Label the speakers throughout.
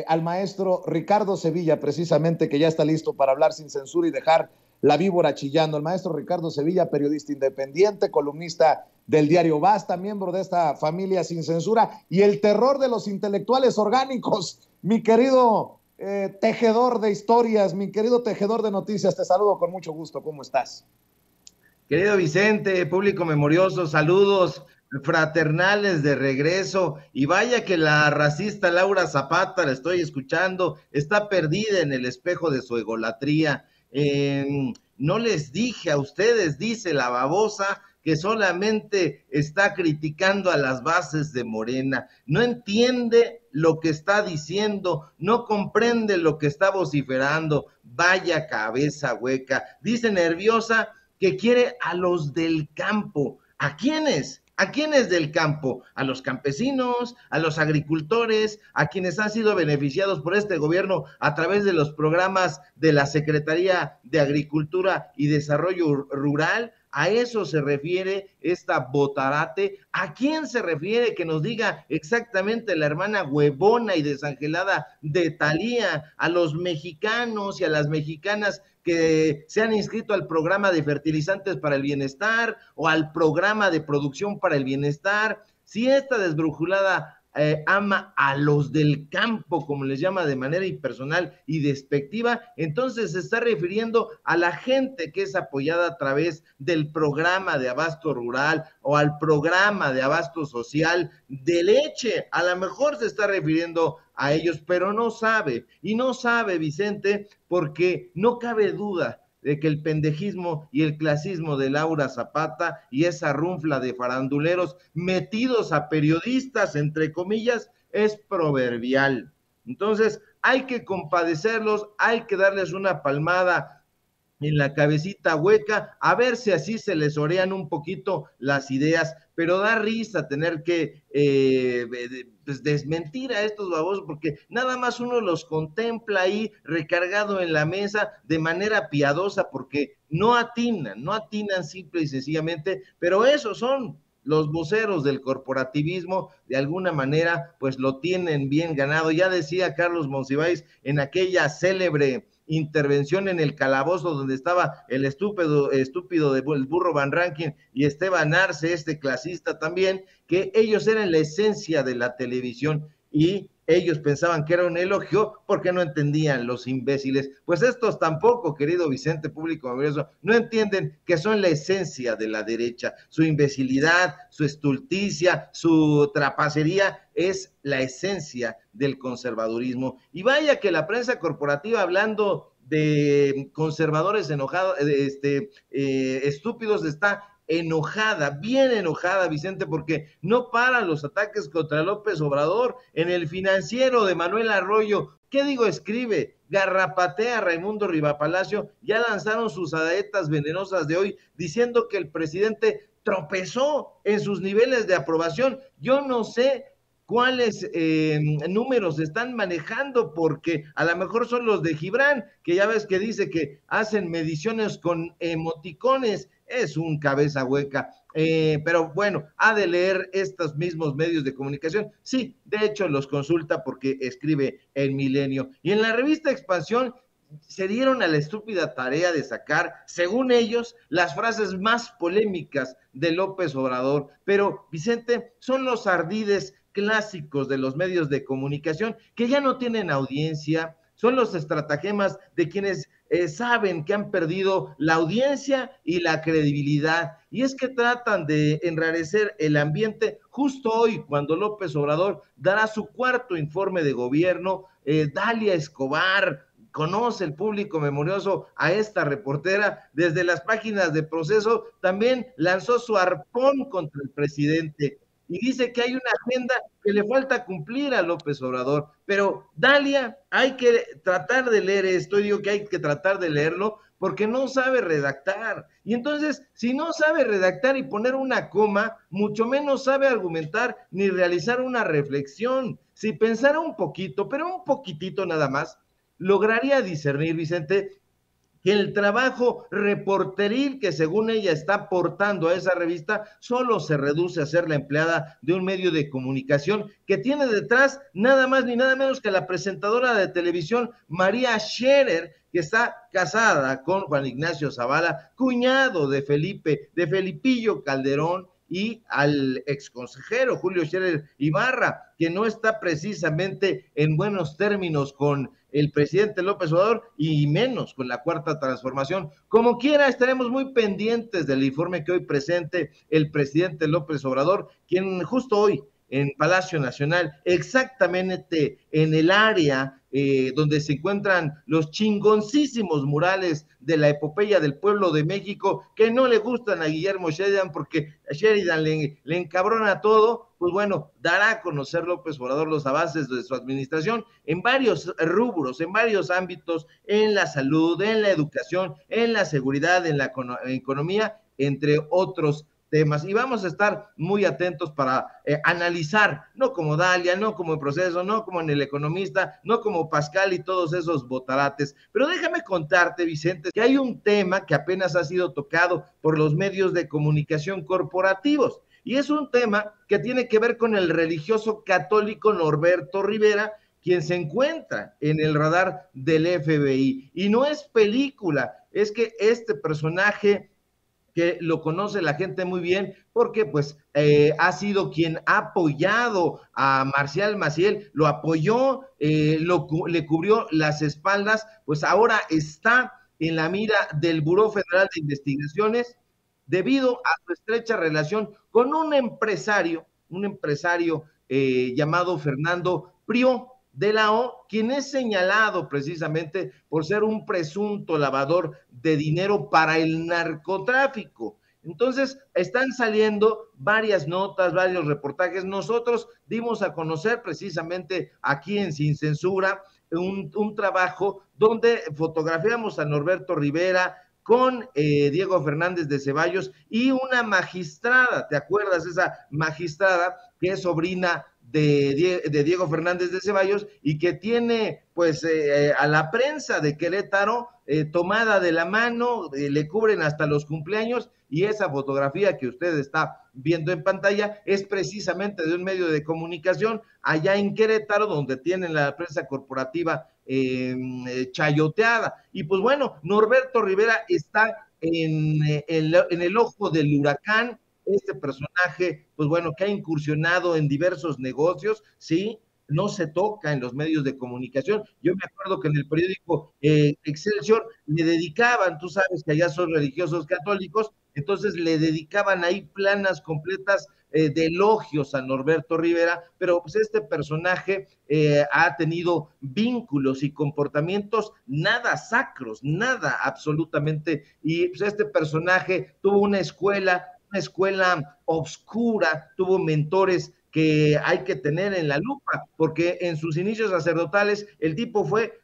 Speaker 1: al maestro Ricardo Sevilla, precisamente, que ya está listo para hablar sin censura y dejar la víbora chillando. El maestro Ricardo Sevilla, periodista independiente, columnista del diario Basta, miembro de esta familia sin censura y el terror de los intelectuales orgánicos. Mi querido tejedor de historias, mi querido tejedor de noticias, te saludo con mucho gusto. ¿Cómo estás?
Speaker 2: Querido Vicente, público memorioso, saludos fraternales de regreso. Y vaya que la racista Laura Zapata, la estoy escuchando, está perdida en el espejo de su egolatría. No les dije a ustedes, dice la babosa, que solamente está criticando a las bases de Morena. No entiende lo que está diciendo, no comprende lo que está vociferando. Vaya cabeza hueca. Dice nerviosa que quiere a los del campo. ¿A quiénes? ¿A quiénes del campo? A los campesinos, a los agricultores, a quienes han sido beneficiados por este gobierno a través de los programas de la Secretaría de Agricultura y Desarrollo Rural. ¿A eso se refiere esta botarate? ¿A quién se refiere? Que nos diga exactamente la hermana huevona y desangelada de Talía, a los mexicanos y a las mexicanas que se han inscrito al programa de fertilizantes para el bienestar o al programa de producción para el bienestar. Si esta desbrujulada ama a los del campo, como les llama de manera impersonal y despectiva, entonces se está refiriendo a la gente que es apoyada a través del programa de abasto rural o al programa de abasto social de leche. A lo mejor se está refiriendo a ellos, pero no sabe, y no sabe Vicente, porque no cabe duda de que el pendejismo y el clasismo de Laura Zapata y esa runfla de faranduleros metidos a periodistas, entre comillas, es proverbial. Entonces, hay que compadecerlos, hay que darles una palmada en la cabecita hueca, a ver si así se les orean un poquito las ideas, pero da risa tener que pues desmentir a estos babosos, porque nada más uno los contempla ahí recargado en la mesa de manera piadosa, porque no atinan simple y sencillamente, pero esos son los voceros del corporativismo, de alguna manera, pues lo tienen bien ganado. Ya decía Carlos Monsiváis en aquella célebre intervención en el calabozo donde estaba el estúpido de el burro Van Rankin y Esteban Arce, este clasista también, que ellos eran la esencia de la televisión y ellos pensaban que era un elogio porque no entendían los imbéciles. Pues estos tampoco, querido Vicente, público maravilloso, no entienden que son la esencia de la derecha. Su imbecilidad, su estulticia, su trapacería es la esencia del conservadurismo. Y vaya que la prensa corporativa, hablando de conservadores enojados, estúpidos, está enojada, bien enojada, Vicente, porque no paran los ataques contra López Obrador. En el Financiero de Manuel Arroyo, ¿qué digo? Escribe, garrapatea a Raimundo Rivapalacio, ya lanzaron sus adaetas venenosas de hoy, diciendo que el presidente tropezó en sus niveles de aprobación. Yo no sé cuáles números están manejando, porque a lo mejor son los de Gibran, que ya ves que dice que hacen mediciones con emoticones, es un cabeza hueca, pero bueno, ha de leer estos mismos medios de comunicación. Sí, de hecho los consulta porque escribe El Milenio. Y en la revista Expansión se dieron a la estúpida tarea de sacar, según ellos, las frases más polémicas de López Obrador. Pero, Vicente, son los ardides clásicos de los medios de comunicación que ya no tienen audiencia, son los estratagemas de quienes saben que han perdido la audiencia y la credibilidad. Y es que tratan de enrarecer el ambiente justo hoy, cuando López Obrador dará su cuarto informe de gobierno. Dalia Escobar, conoce el público memorioso a esta reportera, desde las páginas de Proceso, también lanzó su arpón contra el presidente y dice que hay una agenda que le falta cumplir a López Obrador. Pero, Dalia, hay que tratar de leer esto, y digo que hay que tratar de leerlo, porque no sabe redactar. Y entonces, si no sabe redactar y poner una coma, mucho menos sabe argumentar ni realizar una reflexión. Si pensara un poquito, pero un poquitito nada más, lograría discernir, Vicente, que el trabajo reporteril que según ella está aportando a esa revista solo se reduce a ser la empleada de un medio de comunicación que tiene detrás nada más ni nada menos que la presentadora de televisión María Scherer, que está casada con Juan Ignacio Zavala, cuñado de Felipillo Calderón, y al exconsejero Julio Scherer Ibarra, que no está precisamente en buenos términos con el presidente López Obrador y menos con la Cuarta Transformación. Como quiera, estaremos muy pendientes del informe que hoy presente el presidente López Obrador, quien justo hoy en Palacio Nacional, exactamente en el área donde se encuentran los chingoncísimos murales de la epopeya del pueblo de México, que no le gustan a Guillermo Sheridan porque a Sheridan le encabrona todo. Pues bueno, dará a conocer López Obrador los avances de su administración en varios rubros, en varios ámbitos, en la salud, en la educación, en la seguridad, en la economía, entre otros temas, y vamos a estar muy atentos para analizar, no como Dalia, no como el Proceso, no como en El Economista, no como Pascal y todos esos botarates, pero déjame contarte, Vicente, que hay un tema que apenas ha sido tocado por los medios de comunicación corporativos, y es un tema que tiene que ver con el religioso católico Norberto Rivera, quien se encuentra en el radar del FBI, y no es película, es que este personaje que lo conoce la gente muy bien, porque pues ha sido quien ha apoyado a Marcial Maciel, lo apoyó, le cubrió las espaldas, pues ahora está en la mira del Buró Federal de Investigaciones debido a su estrecha relación con un empresario llamado Fernando Prió de la O, quien es señalado precisamente por ser un presunto lavador de dinero para el narcotráfico. Entonces, están saliendo varias notas, varios reportajes. Nosotros dimos a conocer precisamente aquí en Sin Censura un trabajo donde fotografiamos a Norberto Rivera con Diego Fernández de Ceballos y una magistrada, ¿te acuerdas? Esa magistrada que es sobrina de Diego Fernández de Ceballos y que tiene pues a la prensa de Querétaro tomada de la mano, le cubren hasta los cumpleaños, y esa fotografía que usted está viendo en pantalla es precisamente de un medio de comunicación allá en Querétaro, donde tienen la prensa corporativa chayoteada. Y pues bueno, Norberto Rivera está en el ojo del huracán, este personaje, pues bueno, que ha incursionado en diversos negocios, ¿sí? No se toca en los medios de comunicación. Yo me acuerdo que en el periódico Excelsior le dedicaban, tú sabes que allá son religiosos católicos, entonces le dedicaban ahí planas completas de elogios a Norberto Rivera, pero pues este personaje ha tenido vínculos y comportamientos nada sacros, nada absolutamente, y pues este personaje tuvo una escuela obscura, tuvo mentores que hay que tener en la lupa, porque en sus inicios sacerdotales el tipo fue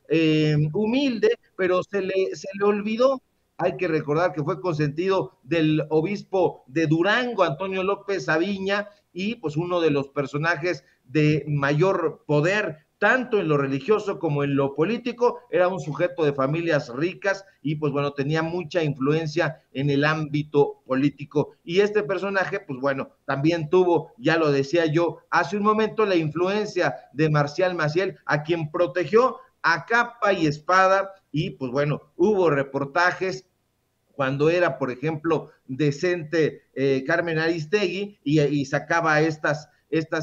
Speaker 2: humilde, pero se le olvidó. Hay que recordar que fue consentido del obispo de Durango, Antonio López Aviña, y pues uno de los personajes de mayor poder tanto en lo religioso como en lo político, era un sujeto de familias ricas y pues bueno, tenía mucha influencia en el ámbito político. Y este personaje, pues bueno, también tuvo, ya lo decía yo hace un momento, la influencia de Marcial Maciel, a quien protegió a capa y espada, y pues bueno, hubo reportajes cuando era, por ejemplo, decente Carmen Aristegui y sacaba estas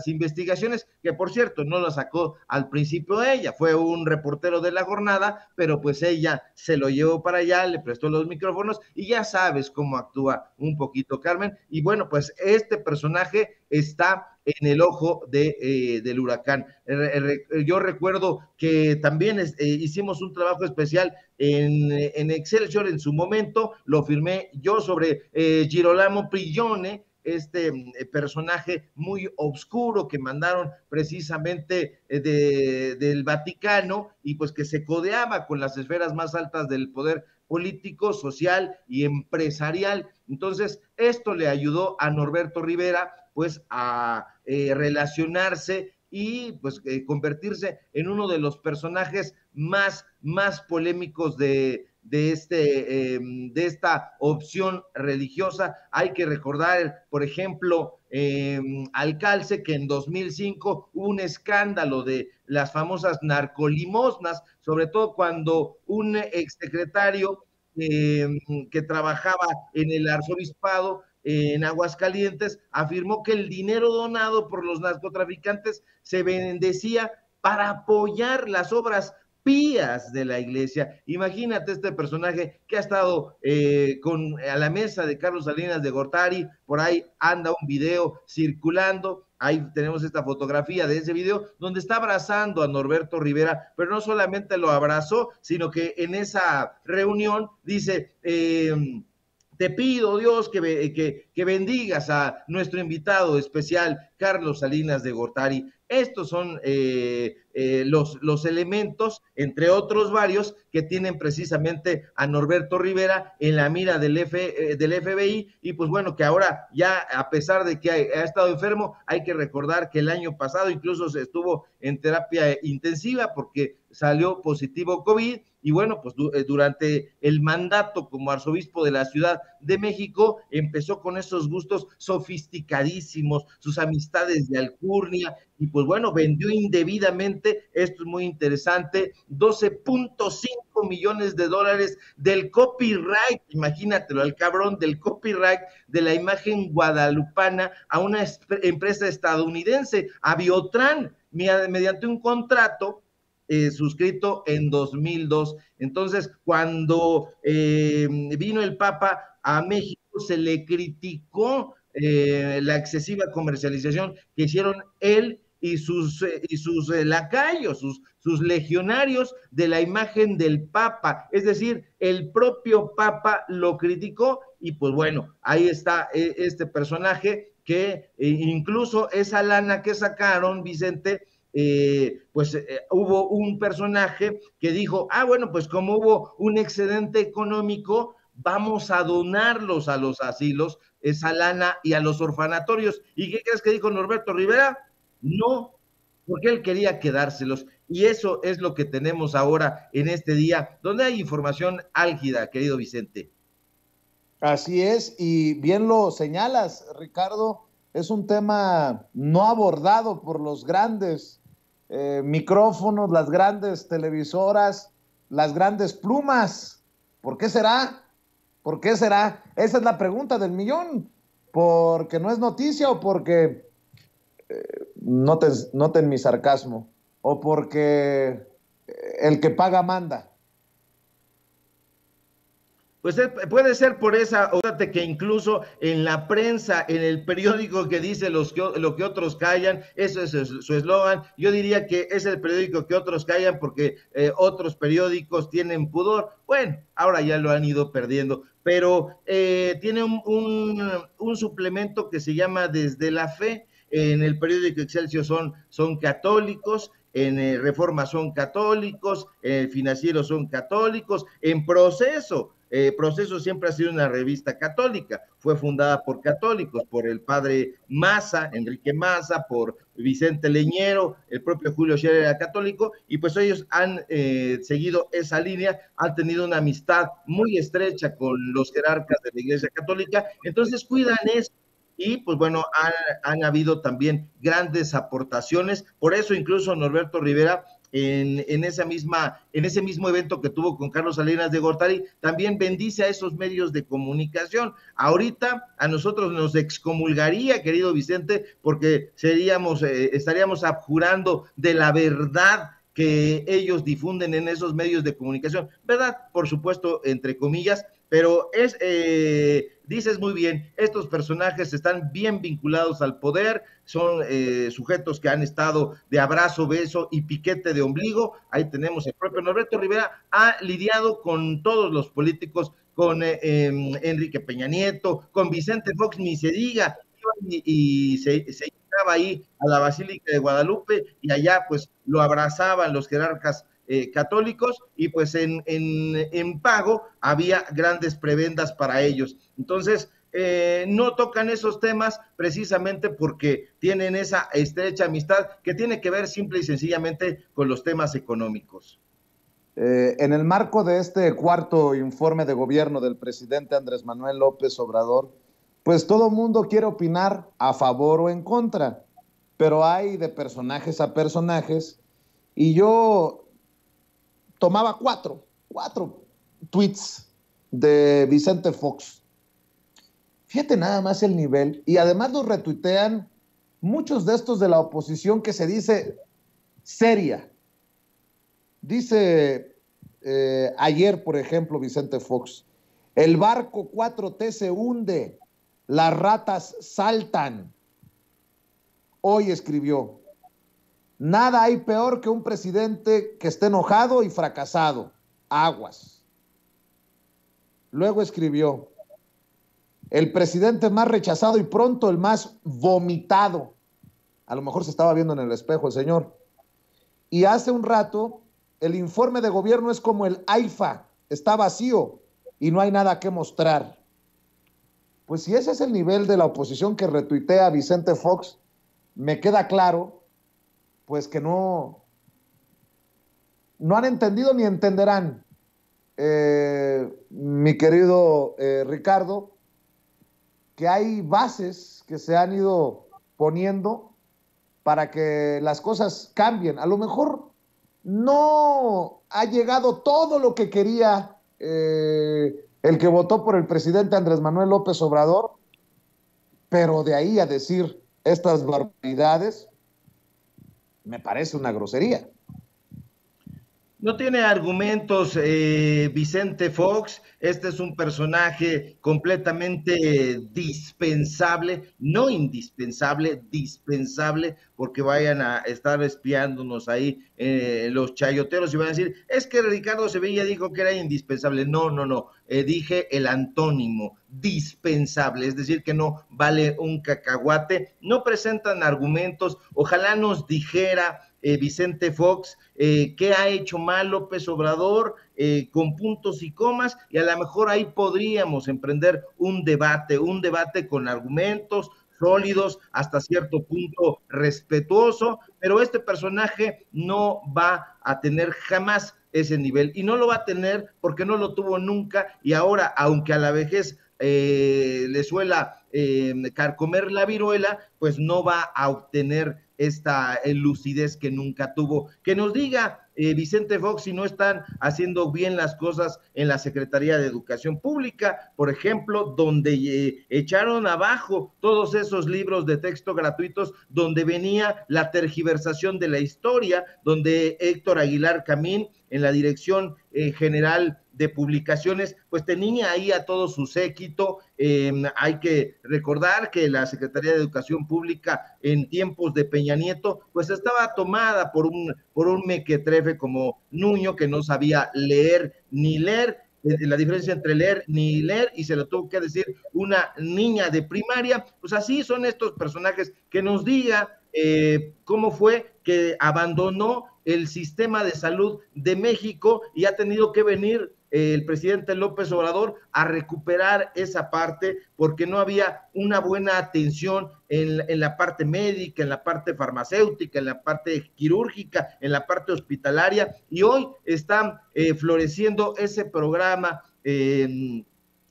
Speaker 2: investigaciones, que por cierto no lo sacó al principio ella, fue un reportero de la jornada, pero pues ella se lo llevó para allá, le prestó los micrófonos y ya sabes cómo actúa un poquito Carmen, y bueno, pues este personaje está en el ojo del huracán. Yo recuerdo que también hicimos un trabajo especial en Excelsior en su momento, lo firmé yo sobre Girolamo Prigione, este personaje muy oscuro que mandaron precisamente del Vaticano y pues que se codeaba con las esferas más altas del poder político, social y empresarial. Entonces, esto le ayudó a Norberto Rivera pues a relacionarse y pues convertirse en uno de los personajes más polémicos de esta opción religiosa. Hay que recordar, por ejemplo, al Calce, que en 2005 hubo un escándalo de las famosas narcolimosnas, sobre todo cuando un exsecretario que trabajaba en el arzobispado en Aguascalientes afirmó que el dinero donado por los narcotraficantes se bendecía para apoyar las obras pías de la iglesia. Imagínate este personaje que ha estado a la mesa de Carlos Salinas de Gortari, por ahí anda un video circulando, ahí tenemos esta fotografía de ese video, donde está abrazando a Norberto Rivera, pero no solamente lo abrazó, sino que en esa reunión dice, te pido, Dios, que bendigas a nuestro invitado especial, Carlos Salinas de Gortari. Estos son los elementos, entre otros varios, que tienen precisamente a Norberto Rivera en la mira del FBI, y pues bueno, que ahora ya, a pesar de que ha estado enfermo, hay que recordar que el año pasado incluso se estuvo en terapia intensiva porque salió positivo COVID, y bueno, pues durante el mandato como arzobispo de la Ciudad de México, empezó con esos gustos sofisticadísimos, sus amistades de alcurnia, y pues bueno, vendió indebidamente, esto es muy interesante, 12.5 millones de dólares del copyright, imagínatelo, el cabrón, del copyright de la imagen guadalupana a una empresa estadounidense, a Biotran, mediante un contrato suscrito en 2002. Entonces, cuando vino el Papa a México, se le criticó la excesiva comercialización que hicieron él y sus lacayos, sus legionarios de la imagen del Papa. Es decir, el propio Papa lo criticó, y pues bueno, ahí está este personaje que incluso esa lana que sacaron, Vicente, hubo un personaje que dijo, bueno, pues como hubo un excedente económico, vamos a donarlos a los asilos, esa lana, y a los orfanatorios. ¿Y qué crees que dijo Norberto Rivera? No, porque él quería quedárselos. Y eso es lo que tenemos ahora en este día, donde hay información álgida, querido Vicente.
Speaker 1: Así es, y bien lo señalas, Ricardo, es un tema no abordado por los grandes micrófonos, las grandes televisoras, las grandes plumas. ¿Por qué será? ¿Por qué será? Esa es la pregunta del millón. ¿Porque no es noticia o porque, noten mi sarcasmo, o porque el que paga manda?
Speaker 2: Pues puede ser por esa, fíjate que incluso en la prensa, en el periódico que dice lo que otros callan, eso es su eslogan. Yo diría que es el periódico que otros callan porque otros periódicos tienen pudor. Bueno, ahora ya lo han ido perdiendo, pero tiene un suplemento que se llama Desde la Fe. En el periódico Excelsior son católicos, en Reforma son católicos, en el Financiero son católicos, en Proceso siempre ha sido una revista católica, fue fundada por católicos, por el padre Maza, Enrique Maza, por Vicente Leñero, el propio Julio Scherer era católico, y pues ellos han seguido esa línea, han tenido una amistad muy estrecha con los jerarcas de la Iglesia Católica, entonces cuidan eso. Y pues bueno, han habido también grandes aportaciones, por eso incluso Norberto Rivera en ese mismo evento que tuvo con Carlos Salinas de Gortari, también bendice a esos medios de comunicación. Ahorita a nosotros nos excomulgaría, querido Vicente, porque estaríamos abjurando de la verdad que ellos difunden en esos medios de comunicación, ¿verdad? Por supuesto, entre comillas, pero dices muy bien, estos personajes están bien vinculados al poder, son sujetos que han estado de abrazo, beso y piquete de ombligo. Ahí tenemos el propio Norberto Rivera, ha lidiado con todos los políticos, con Enrique Peña Nieto, con Vicente Fox, ni se diga, y se llegaba ahí a la Basílica de Guadalupe y allá pues lo abrazaban los jerarcas católicos, y pues en pago había grandes prebendas para ellos. Entonces, no tocan esos temas precisamente porque tienen esa estrecha amistad que tiene que ver simple y sencillamente con los temas económicos.
Speaker 1: En el marco de este cuarto informe de gobierno del presidente Andrés Manuel López Obrador, pues todo mundo quiere opinar a favor o en contra, pero hay de personajes a personajes, y yo tomaba cuatro tweets de Vicente Fox. Fíjate nada más el nivel, y además los retuitean muchos de estos de la oposición que se dice seria. Dice ayer, por ejemplo, Vicente Fox, el barco 4T se hunde, las ratas saltan. Hoy escribió, nada hay peor que un presidente que esté enojado y fracasado. Aguas. Luego escribió, el presidente más rechazado y pronto el más vomitado. A lo mejor se estaba viendo en el espejo el señor. Y hace un rato, el informe de gobierno es como el AIFA, está vacío y no hay nada que mostrar. Pues si ese es el nivel de la oposición que retuitea Vicente Fox, me queda claro, pues que no han entendido ni entenderán, mi querido Ricardo, que hay bases que se han ido poniendo para que las cosas cambien. A lo mejor no ha llegado todo lo que quería el que votó por el presidente Andrés Manuel López Obrador, pero de ahí a decir estas barbaridades, me parece una grosería.
Speaker 2: No tiene argumentos Vicente Fox. Este es un personaje completamente dispensable, no indispensable, dispensable, porque vayan a estar espiándonos ahí los chayoteros y van a decir, es que Ricardo Sevilla dijo que era indispensable. No, no, no, dije el antónimo, dispensable, es decir, que no vale un cacahuate. No presentan argumentos. Ojalá nos dijera Vicente Fox, qué ha hecho mal López Obrador, con puntos y comas, y a lo mejor ahí podríamos emprender un debate con argumentos sólidos, hasta cierto punto respetuoso, pero este personaje no va a tener jamás ese nivel, y no lo va a tener porque no lo tuvo nunca, y ahora, aunque a la vejez le suela carcomer la viruela, pues no va a obtener esta lucidez que nunca tuvo. Que nos diga Vicente Fox si no están haciendo bien las cosas en la Secretaría de Educación Pública, por ejemplo, donde echaron abajo todos esos libros de texto gratuitos donde venía la tergiversación de la historia, donde Héctor Aguilar Camín en la Dirección General de Publicaciones, pues tenía ahí a todo su séquito. Hay que recordar que la Secretaría de Educación Pública en tiempos de Peña Nieto, pues estaba tomada por un mequetrefe como Nuño, que no sabía leer ni leer, la diferencia entre leer ni leer, y se lo tuvo que decir una niña de primaria. Pues así son estos personajes. Que nos diga cómo fue que abandonó el sistema de salud de México y ha tenido que venir el presidente López Obrador a recuperar esa parte porque no había una buena atención en la parte médica, en la parte farmacéutica, en la parte quirúrgica, en la parte hospitalaria, y hoy están floreciendo ese programa del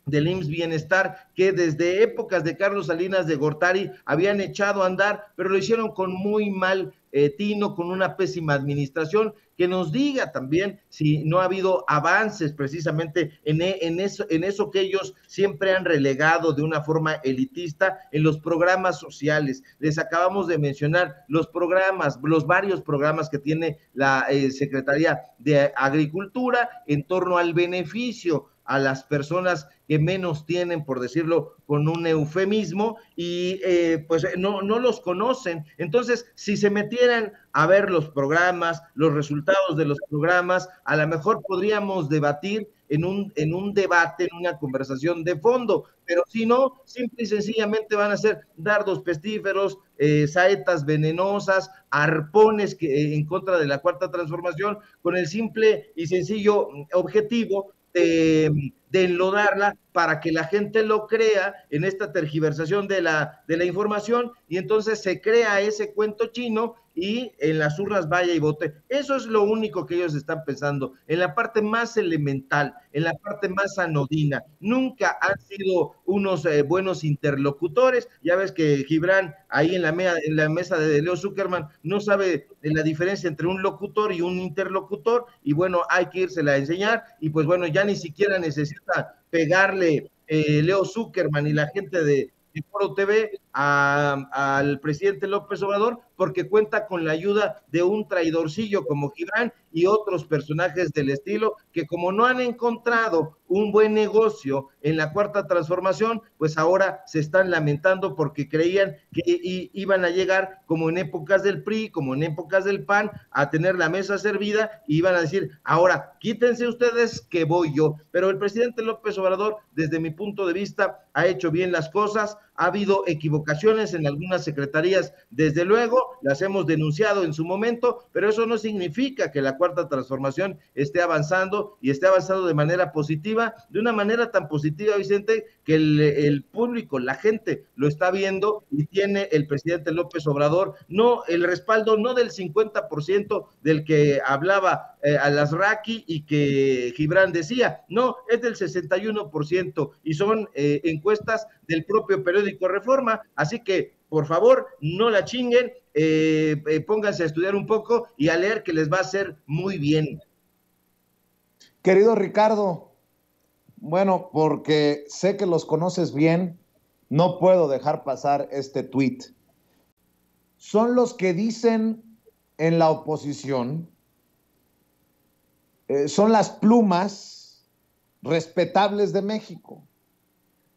Speaker 2: IMSS Bienestar, que desde épocas de Carlos Salinas de Gortari habían echado a andar, pero lo hicieron con muy mal tino, con una pésima administración. Que nos diga también si no ha habido avances precisamente en eso que ellos siempre han relegado de una forma elitista en los programas sociales. Les acabamos de mencionar los varios programas que tiene la Secretaría de Agricultura en torno al beneficio a las personas que menos tienen, por decirlo con un eufemismo, y pues no los conocen. Entonces, si se metieran a ver los programas, los resultados de los programas, a lo mejor podríamos debatir en un debate, en una conversación de fondo, pero si no, simple y sencillamente van a ser dardos pestíferos, saetas venenosas, arpones en contra de la Cuarta Transformación, con el simple y sencillo objetivo de enlodarla para que la gente lo crea en esta tergiversación de la información, y entonces se crea ese cuento chino y en las urnas vaya y vote. Eso es lo único que ellos están pensando, en la parte más elemental, en la parte más anodina. Nunca han sido unos buenos interlocutores. Ya ves que Gibran ahí en la mesa de Leo Zuckerman no sabe la diferencia entre un locutor y un interlocutor, y bueno, hay que írsela a enseñar, y pues bueno, ya ni siquiera necesita pegarle Leo Zuckerman y la gente de Foro TV al presidente López Obrador, porque cuenta con la ayuda de un traidorcillo como Gibran y otros personajes del estilo, que como no han encontrado un buen negocio en la Cuarta Transformación, pues ahora se están lamentando porque creían que iban a llegar como en épocas del PRI, como en épocas del PAN, a tener la mesa servida, y iban a decir, ahora quítense ustedes que voy yo. Pero el presidente López Obrador, desde mi punto de vista, ha hecho bien las cosas. Ha habido equivocaciones en algunas secretarías, desde luego, las hemos denunciado en su momento, pero eso no significa que la Cuarta Transformación esté avanzando, y esté avanzando de manera positiva, de una manera tan positiva, Vicente, que el público, la gente lo está viendo, y tiene el presidente López Obrador no el respaldo, no del 50% del que hablaba Alasraqui y que Gibran decía, no, es del 61%, y son encuestas del propio periódico Reforma. Así que por favor, no la chinguen, pónganse a estudiar un poco y a leer, que les va a hacer muy bien.
Speaker 1: Querido Ricardo, bueno, porque sé que los conoces bien, no puedo dejar pasar este tuit. Son los que dicen en la oposición, son las plumas respetables de México.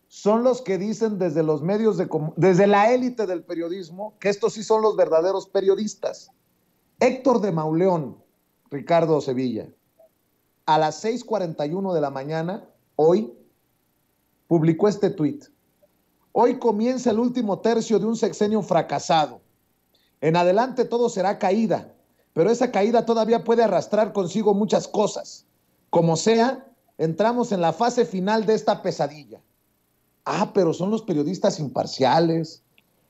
Speaker 1: Son los que dicen desde los medios desde la élite del periodismo, que estos sí son los verdaderos periodistas. Héctor de Mauleón, Ricardo Sevilla, a las 6:41 de la mañana, hoy, publicó este tuit. Hoy comienza el último tercio de un sexenio fracasado. En adelante todo será caída, pero esa caída todavía puede arrastrar consigo muchas cosas. Como sea, entramos en la fase final de esta pesadilla. Ah, pero son los periodistas imparciales,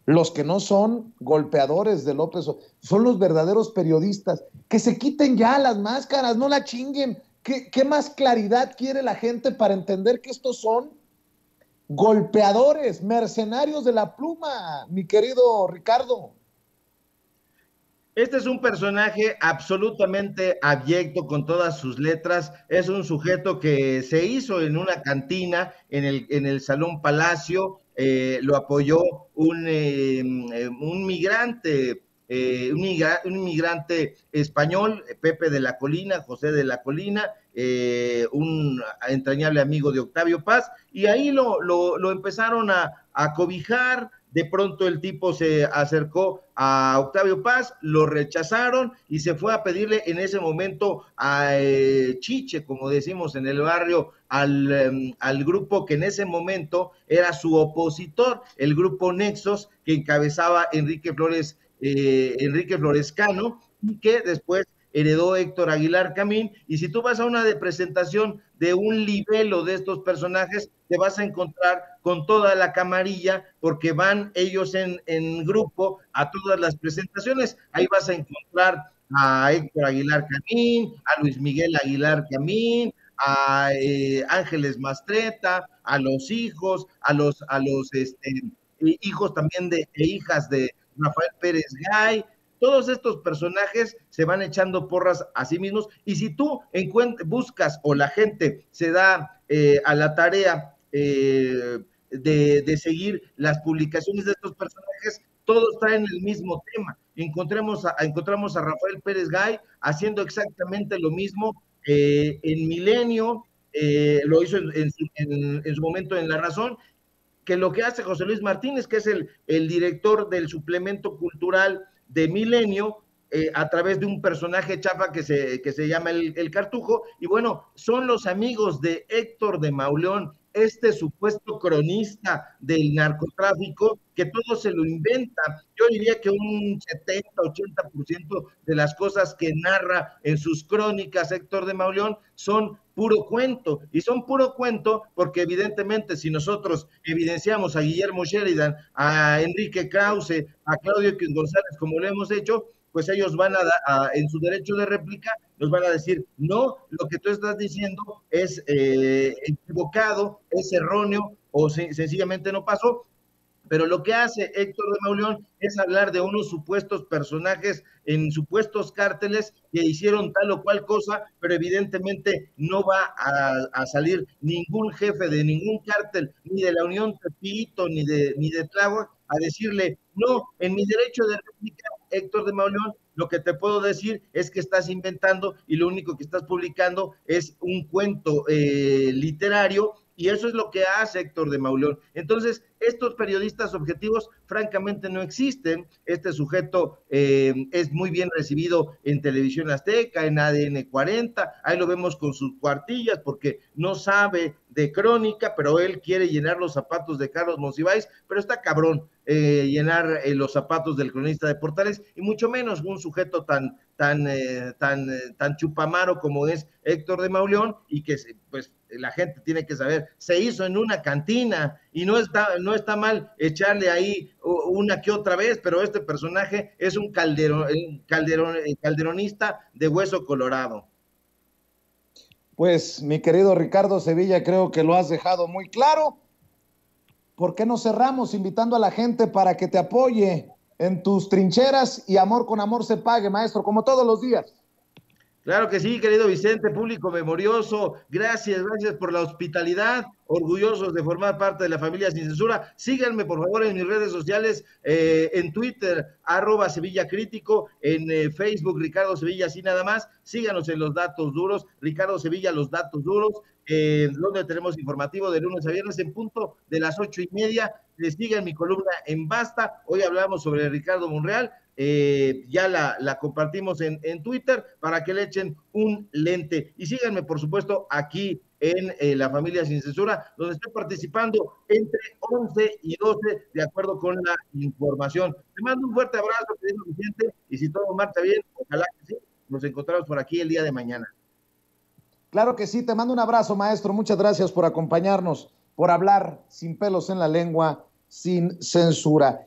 Speaker 1: los que no son golpeadores de López, son los verdaderos periodistas. Que se quiten ya las máscaras, no la chinguen. ¿Qué más claridad quiere la gente para entender que estos son golpeadores, mercenarios de la pluma, mi querido Ricardo?
Speaker 2: Este es un personaje absolutamente abyecto con todas sus letras. Es un sujeto que se hizo en una cantina en el Salón Palacio. Lo apoyó un migrante, un migrante español, Pepe de la Colina, José de la Colina, un entrañable amigo de Octavio Paz, y ahí lo empezaron a cobijar. De pronto el tipo se acercó a Octavio Paz, lo rechazaron y se fue a pedirle en ese momento a Chiche, como decimos en el barrio, al grupo que en ese momento era su opositor, el grupo Nexos, que encabezaba Enrique Flores Cano, y que después heredó Héctor Aguilar Camín. Y si tú vas a una presentación de un libelo de estos personajes, te vas a encontrar con toda la camarilla, porque van ellos en grupo a todas las presentaciones. Ahí vas a encontrar a Héctor Aguilar Camín, a Luis Miguel Aguilar Camín, a Ángeles Mastreta, a los hijos, a los hijos también e hijas de Rafael Pérez Gay. Todos estos personajes se van echando porras a sí mismos, y si tú buscas, o la gente se da a la tarea de seguir las publicaciones de estos personajes, todos traen el mismo tema. Encontramos a Rafael Pérez Gay haciendo exactamente lo mismo en Milenio, lo hizo en su momento en La Razón, que lo que hace José Luis Martínez, que es el director del suplemento cultural de Milenio, a través de un personaje chafa que se llama el Cartujo. Y bueno, son los amigos de Héctor de Mauleón, este supuesto cronista del narcotráfico, que todo se lo inventa. Yo diría que un 70-80% de las cosas que narra en sus crónicas Héctor de Mauleón son puro cuento, y son puro cuento porque evidentemente si nosotros evidenciamos a Guillermo Sheridan, a Enrique Krause, a Claudio X González, como lo hemos hecho, pues ellos van en su derecho de réplica, nos van a decir, no, lo que tú estás diciendo es equivocado, es erróneo, o sencillamente no pasó. Pero lo que hace Héctor de Mauleón es hablar de unos supuestos personajes en supuestos cárteles que hicieron tal o cual cosa, pero evidentemente no va a salir ningún jefe de ningún cártel, ni de la Unión Tepito, ni de Tláhuac, a decirle, no, en mi derecho de réplica, Héctor de Mauleón, lo que te puedo decir es que estás inventando y lo único que estás publicando es un cuento literario, y eso es lo que hace Héctor de Mauleón. Entonces, estos periodistas objetivos francamente no existen. Este sujeto es muy bien recibido en Televisión Azteca, en ADN 40, ahí lo vemos con sus cuartillas porque no sabe de crónica, pero él quiere llenar los zapatos de Carlos Monsiváis, pero está cabrón llenar los zapatos del cronista de Portales, y mucho menos un sujeto tan chupamaro como es Héctor de Mauleón, y que pues la gente tiene que saber, se hizo en una cantina, y no está mal echarle ahí una que otra vez, pero este personaje es un calderonista de hueso colorado.
Speaker 1: Pues mi querido Ricardo Sevilla, creo que lo has dejado muy claro. ¿Por qué no cerramos invitando a la gente para que te apoye en tus trincheras y amor con amor se pague, maestro, como todos los días?
Speaker 2: Claro que sí, querido Vicente, público memorioso, gracias por la hospitalidad, orgullosos de formar parte de la familia Sin Censura. Síganme, por favor, en mis redes sociales, en Twitter, @Sevilla Crítico, en Facebook, Ricardo Sevilla, así nada más. Síganos en Los Datos Duros, Ricardo Sevilla, Los Datos Duros, donde tenemos informativo de lunes a viernes en punto de las 8:30. Sigan mi columna en Basta. Hoy hablamos sobre Ricardo Monreal. Ya la compartimos en Twitter para que le echen un lente. Y síganme, por supuesto, aquí en La Familia Sin Censura, donde estoy participando entre 11 y 12, de acuerdo con la información. Te mando un fuerte abrazo, querido Vicente, y si todo marcha bien, ojalá que sí, nos encontramos por aquí el día de mañana.
Speaker 1: Claro que sí, te mando un abrazo, maestro. Muchas gracias por acompañarnos, por hablar sin pelos en la lengua, sin censura.